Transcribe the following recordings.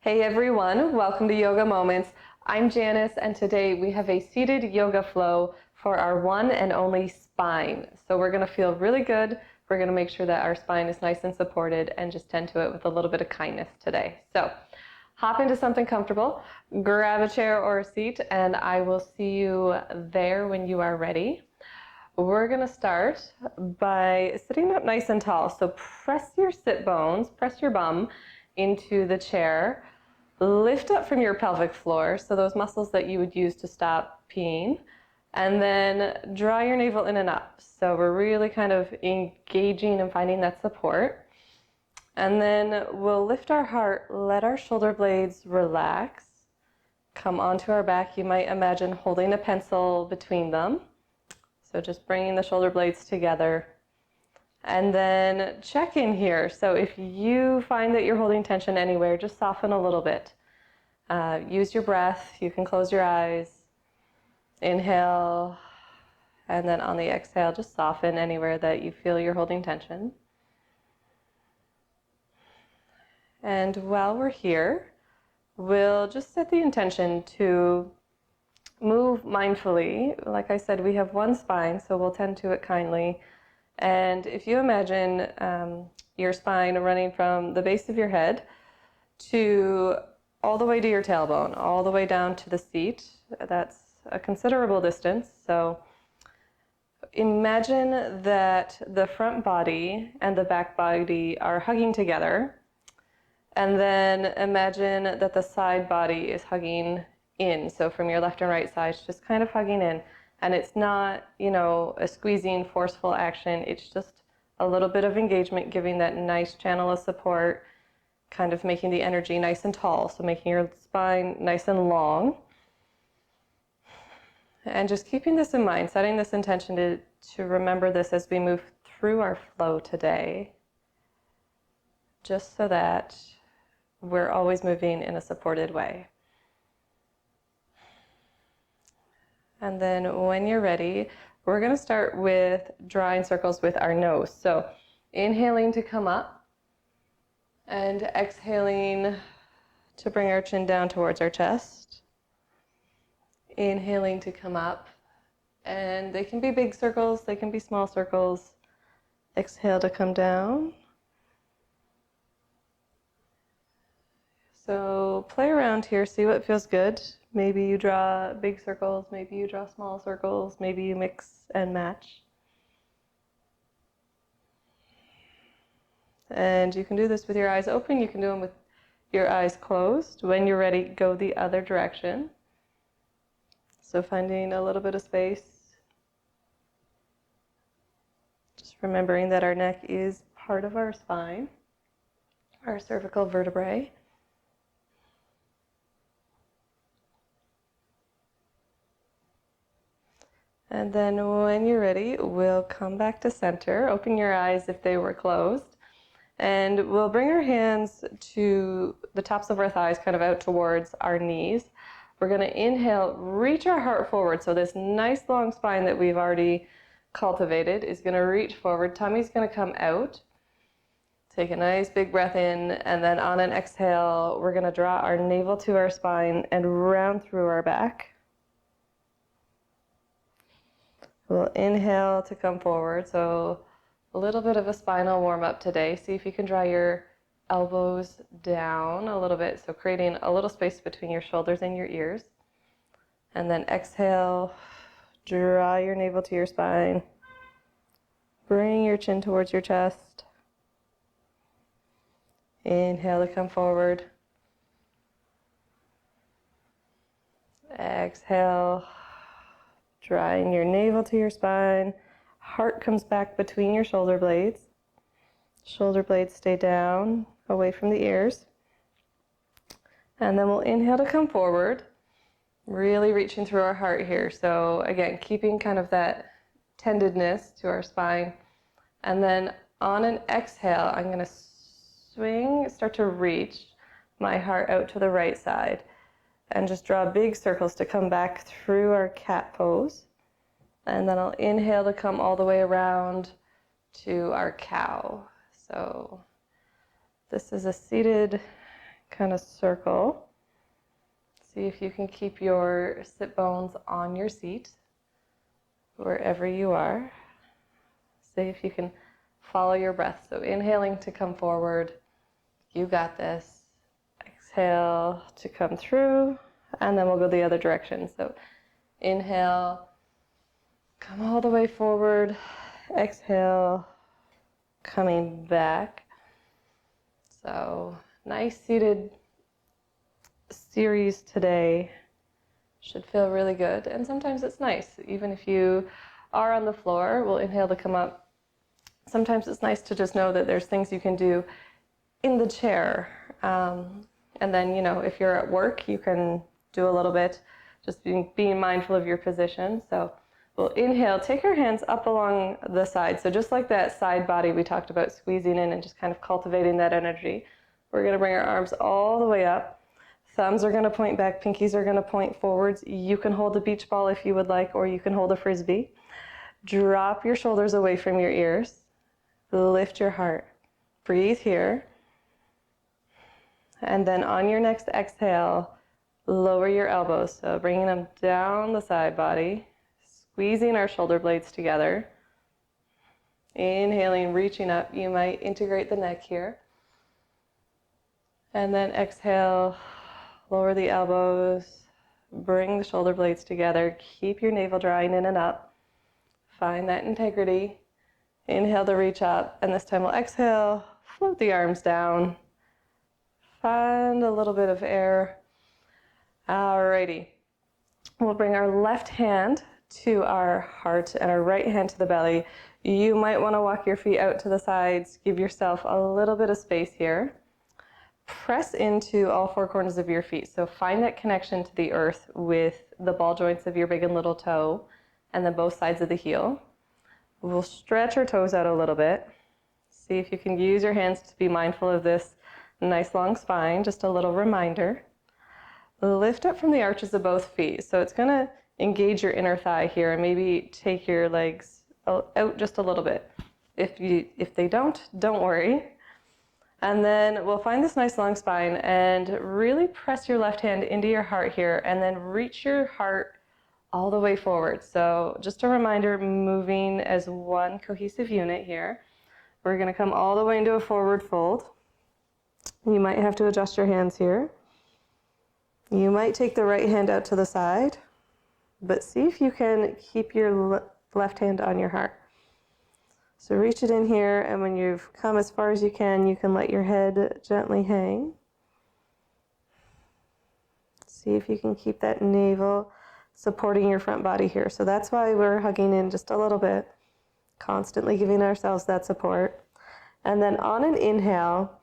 Hey everyone, welcome to Yoga Moments. I'm Janice and today we have a seated yoga flow for our one and only spine. So we're going to feel really good. We're going to make sure that our spine is nice and supported and just tend to it with a little bit of kindness today. So hop into something comfortable, grab a chair or a seat, and I will see you there when you are ready. We're going to start by sitting up nice and tall. So press your sit bones, press your bum into the chair. Lift up from your pelvic floor, so those muscles that you would use to stop peeing, and then draw your navel in and up. So we're really kind of engaging and finding that support. And then we'll lift our heart, let our shoulder blades relax, come onto our back. You might imagine holding a pencil between them. So just bringing the shoulder blades together. And then check in here. So if you find that you're holding tension anywhere, just soften a little bit. Use your breath. You can close your eyes. Inhale. And then on the exhale, just soften anywhere that you feel you're holding tension. And while we're here, we'll just set the intention to move mindfully. Like I said, we have one spine, so we'll tend to it kindly. And if you imagine your spine running from the base of your head to all the way to your tailbone, all the way down to the seat, that's a considerable distance. So imagine that the front body and the back body are hugging together. And then imagine that the side body is hugging in. So from your left and right sides, just kind of hugging in. And it's not, a squeezing, forceful action. It's just a little bit of engagement, giving that nice channel of support, kind of making the energy nice and tall. So making your spine nice and long. And just keeping this in mind, setting this intention to remember this as we move through our flow today. Just so that we're always moving in a supported way. And then when you're ready, we're going to start with drawing circles with our nose. So inhaling to come up and exhaling to bring our chin down towards our chest. Inhaling to come up, and they can be big circles, they can be small circles. Exhale to come down. So play around here, see what feels good. Maybe you draw big circles, maybe you draw small circles, maybe you mix and match. And you can do this with your eyes open, you can do them with your eyes closed. When you're ready, go the other direction. So finding a little bit of space. Just remembering that our neck is part of our spine, our cervical vertebrae. And then when you're ready, we'll come back to center. Open your eyes if they were closed. And we'll bring our hands to the tops of our thighs, kind of out towards our knees. We're going to inhale, reach our heart forward. So this nice long spine that we've already cultivated is going to reach forward. Tummy's going to come out. Take a nice big breath in. And then on an exhale, we're going to draw our navel to our spine and round through our back. We'll inhale to come forward, so a little bit of a spinal warm-up today. See if you can draw your elbows down a little bit, so creating a little space between your shoulders and your ears. And then exhale, draw your navel to your spine. Bring your chin towards your chest. Inhale to come forward. Exhale. Drawing your navel to your spine, heart comes back between your shoulder blades. Shoulder blades stay down, away from the ears. And then we'll inhale to come forward, really reaching through our heart here. So again, keeping kind of that tendedness to our spine. And then on an exhale, I'm going to start to reach my heart out to the right side. And just draw big circles to come back through our cat pose. And then I'll inhale to come all the way around to our cow. So this is a seated kind of circle. See if you can keep your sit bones on your seat, wherever you are. See if you can follow your breath. So inhaling to come forward. You got this. Exhale to come through, and then we'll go the other direction. So inhale, come all the way forward. Exhale, coming back. So nice seated series today. Should feel really good. And sometimes it's nice, even if you are on the floor, we'll inhale to come up. Sometimes it's nice to just know that there's things you can do in the chair. And then, you know, if you're at work, you can do a little bit, just being mindful of your position. So we'll inhale, take our hands up along the side. So just like that side body we talked about, squeezing in and just kind of cultivating that energy. We're going to bring our arms all the way up. Thumbs are going to point back, pinkies are going to point forwards. You can hold a beach ball if you would like, or you can hold a frisbee. Drop your shoulders away from your ears. Lift your heart. Breathe here. And then on your next exhale, lower your elbows. So bringing them down the side body, squeezing our shoulder blades together. Inhaling, reaching up. You might integrate the neck here. And then exhale, lower the elbows, bring the shoulder blades together. Keep your navel drawing in and up. Find that integrity. Inhale to reach up, and this time we'll exhale, float the arms down. Find a little bit of air. Alrighty. We'll bring our left hand to our heart and our right hand to the belly. You might want to walk your feet out to the sides. Give yourself a little bit of space here. Press into all four corners of your feet. So find that connection to the earth with the ball joints of your big and little toe and then both sides of the heel. We'll stretch our toes out a little bit. See if you can use your hands to be mindful of this nice long spine. Just a little reminder. Lift up from the arches of both feet. So it's going to engage your inner thigh here and maybe take your legs out just a little bit. If they don't worry. And then we'll find this nice long spine and really press your left hand into your heart here and then reach your heart all the way forward. So just a reminder, moving as one cohesive unit here. We're going to come all the way into a forward fold. You might have to adjust your hands here. You might take the right hand out to the side, but see if you can keep your left hand on your heart. So reach it in here, and when you've come as far as you can let your head gently hang. See if you can keep that navel supporting your front body here. So that's why we're hugging in just a little bit, constantly giving ourselves that support. And then on an inhale,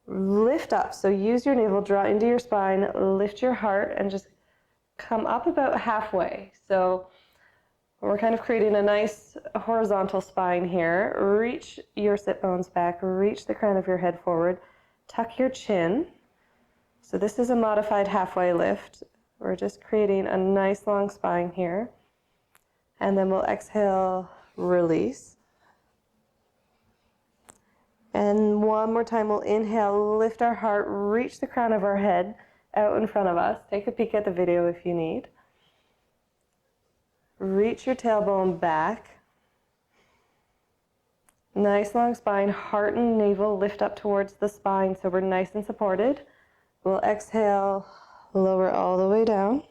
lift up. So use your navel, draw into your spine, lift your heart, and just come up about halfway. So we're kind of creating a nice horizontal spine here. Reach your sit bones back, reach the crown of your head forward, tuck your chin. So this is a modified halfway lift. We're just creating a nice long spine here. And then we'll exhale, release. And one more time, we'll inhale, lift our heart, reach the crown of our head out in front of us. Take a peek at the video if you need. Reach your tailbone back. Nice long spine, heart and navel lift up towards the spine so we're nice and supported. We'll exhale, lower all the way down.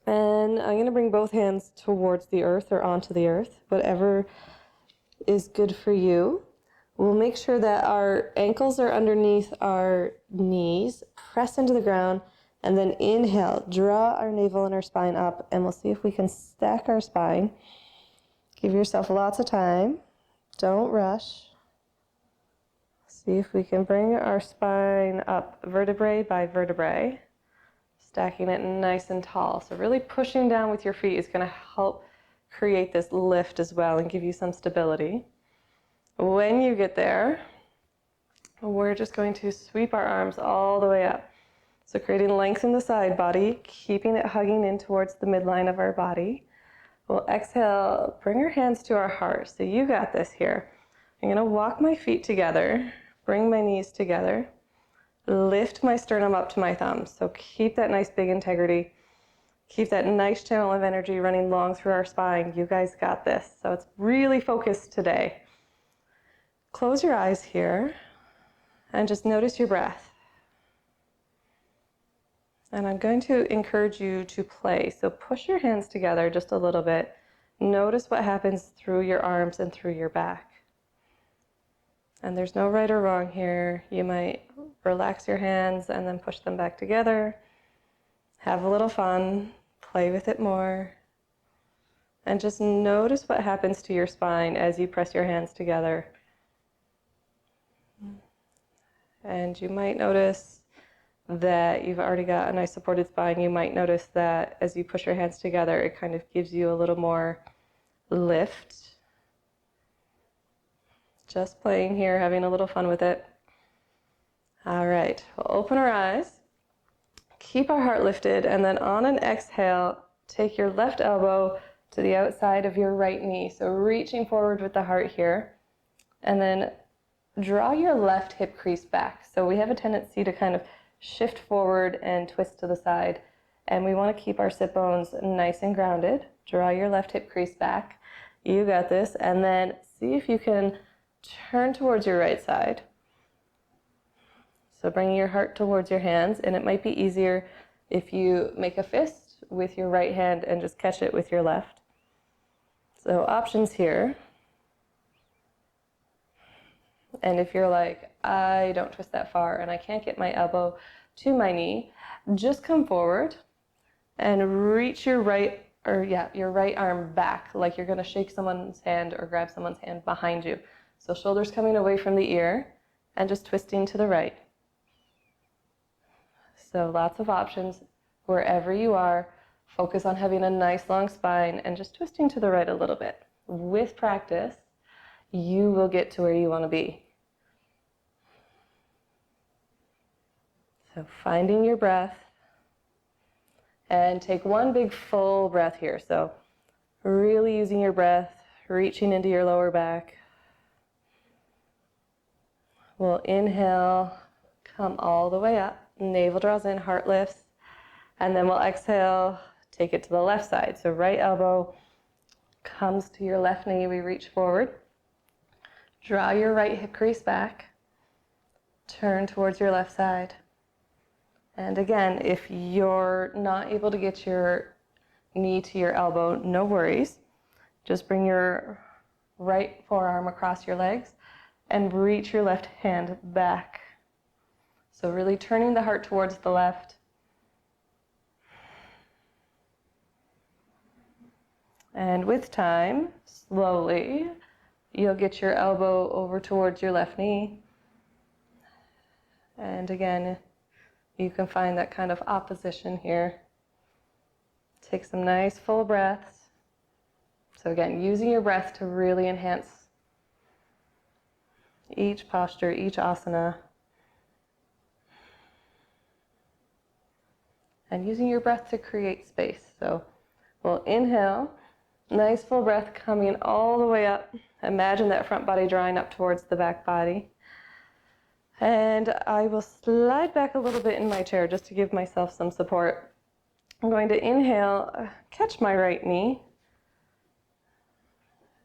And I'm going to bring both hands towards the earth or onto the earth, whatever is good for you. We'll make sure that our ankles are underneath our knees, press into the ground, and then inhale, draw our navel and our spine up, and we'll see if we can stack our spine. Give yourself lots of time. Don't rush. See if we can bring our spine up vertebrae by vertebrae, stacking it nice and tall. So really pushing down with your feet is going to help create this lift as well and give you some stability. When you get there, we're just going to sweep our arms all the way up. So creating length in the side body, keeping it hugging in towards the midline of our body. We'll exhale, bring our hands to our heart. So you got this here. I'm going to walk my feet together, bring my knees together. lift my sternum up to my thumbs. So keep that nice big integrity. Keep that nice channel of energy running long through our spine. You guys got this. So it's really focused today. Close your eyes here and just notice your breath. And I'm going to encourage you to play. So push your hands together just a little bit. Notice what happens through your arms and through your back. And there's no right or wrong here. You might relax your hands and then push them back together. Have a little fun. Play with it more. And just notice what happens to your spine as you press your hands together. And you might notice that you've already got a nice supported spine. You might notice that as you push your hands together, it kind of gives you a little more lift. Just playing here, having a little fun with it. All right, we'll open our eyes, keep our heart lifted, and then on an exhale, take your left elbow to the outside of your right knee. So reaching forward with the heart here, and then draw your left hip crease back. So we have a tendency to kind of shift forward and twist to the side, and we want to keep our sit bones nice and grounded. Draw your left hip crease back. You got this. And then see if you can turn towards your right side. So bring your heart towards your hands, and it might be easier if you make a fist with your right hand and just catch it with your left. So options here. And if you're like, I don't twist that far and I can't get my elbow to my knee, just come forward and reach your right arm back like you're going to shake someone's hand or grab someone's hand behind you. So shoulders coming away from the ear and just twisting to the right. So lots of options wherever you are. Focus on having a nice long spine and just twisting to the right a little bit. With practice, you will get to where you want to be. So finding your breath, and take one big full breath here. So really using your breath, reaching into your lower back. We'll inhale, come all the way up, navel draws in, heart lifts, and then we'll exhale, take it to the left side. So right elbow comes to your left knee, we reach forward. Draw your right hip crease back, turn towards your left side. And again, if you're not able to get your knee to your elbow, no worries. Just bring your right forearm across your legs and reach your left hand back. So really turning the heart towards the left. And with time, slowly, you'll get your elbow over towards your left knee. And again, you can find that kind of opposition here. Take some nice full breaths. So again, using your breath to really enhance each posture, each asana. And using your breath to create space. So we'll inhale, nice full breath coming all the way up. Imagine that front body drawing up towards the back body. And I will slide back a little bit in my chair just to give myself some support. I'm going to inhale, catch my right knee,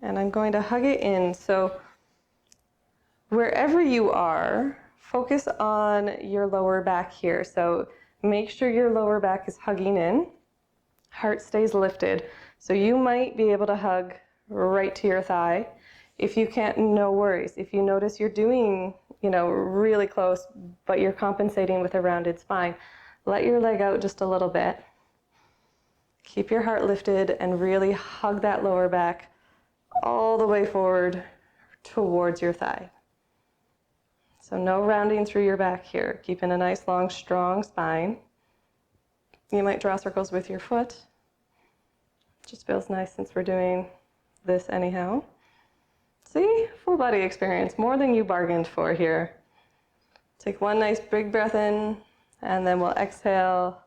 and I'm going to hug it in. So wherever you are, focus on your lower back here. So make sure your lower back is hugging in, heart stays lifted. So you might be able to hug right to your thigh. If you can't, no worries. If you notice you're doing, really close, but you're compensating with a rounded spine, let your leg out just a little bit. Keep your heart lifted and really hug that lower back all the way forward towards your thigh. So no rounding through your back here. Keeping a nice, long, strong spine. You might draw circles with your foot. Just feels nice since we're doing this anyhow. See? Full body experience. More than you bargained for here. Take one nice big breath in, and then we'll exhale,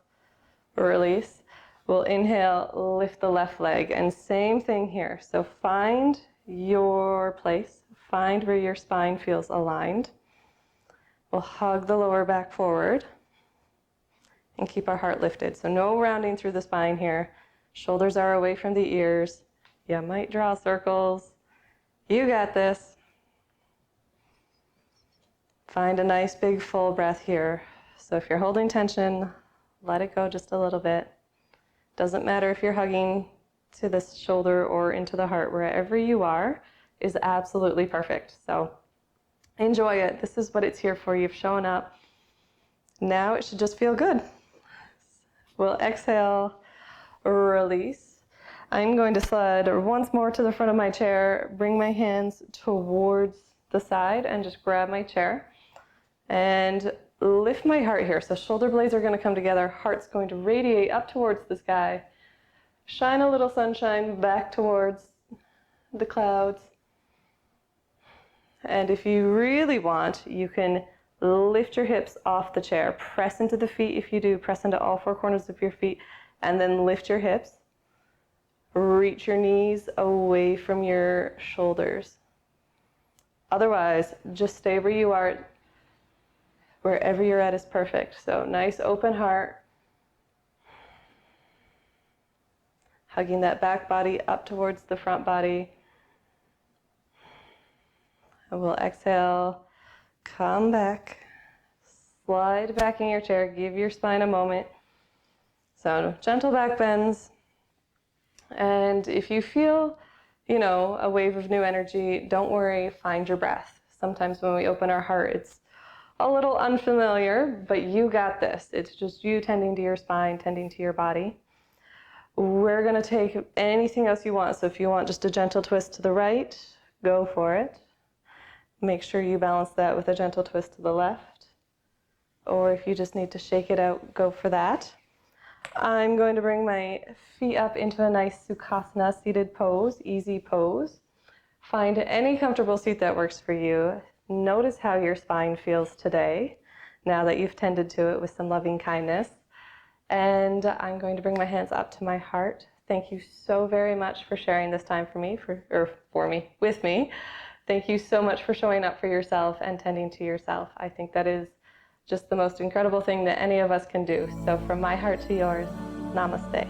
release. We'll inhale, lift the left leg, and same thing here. So find your place. Find where your spine feels aligned. We'll hug the lower back forward and keep our heart lifted. So no rounding through the spine here. Shoulders are away from the ears. You might draw circles. You got this. Find a nice big full breath here. So if you're holding tension, let it go just a little bit. Doesn't matter if you're hugging to the shoulder or into the heart. Wherever you are is absolutely perfect. So enjoy it. This is what it's here for. You've shown up. Now it should just feel good. We'll exhale, release. I'm going to slide once more to the front of my chair, bring my hands towards the side and just grab my chair and lift my heart here. So shoulder blades are going to come together. Heart's going to radiate up towards the sky. Shine a little sunshine back towards the clouds. And if you really want, you can lift your hips off the chair. Press into the feet if you do. Press into all four corners of your feet. And then lift your hips. Reach your knees away from your shoulders. Otherwise, just stay where you are. Wherever you're at is perfect. So nice open heart. Hugging that back body up towards the front body. And we'll exhale. Come back. Slide back in your chair. Give your spine a moment. So gentle back bends. And if you feel, a wave of new energy, don't worry, find your breath. Sometimes when we open our heart, it's a little unfamiliar, but you got this. It's just you tending to your spine, tending to your body. We're going to take anything else you want. So if you want just a gentle twist to the right, go for it. Make sure you balance that with a gentle twist to the left. Or if you just need to shake it out, go for that. I'm going to bring my feet up into a nice Sukhasana seated pose, easy pose. Find any comfortable seat that works for you. Notice how your spine feels today, now that you've tended to it with some loving kindness. And I'm going to bring my hands up to my heart. Thank you so very much for sharing this time with me. Thank you so much for showing up for yourself and tending to yourself. I think that is just the most incredible thing that any of us can do. So from my heart to yours, namaste.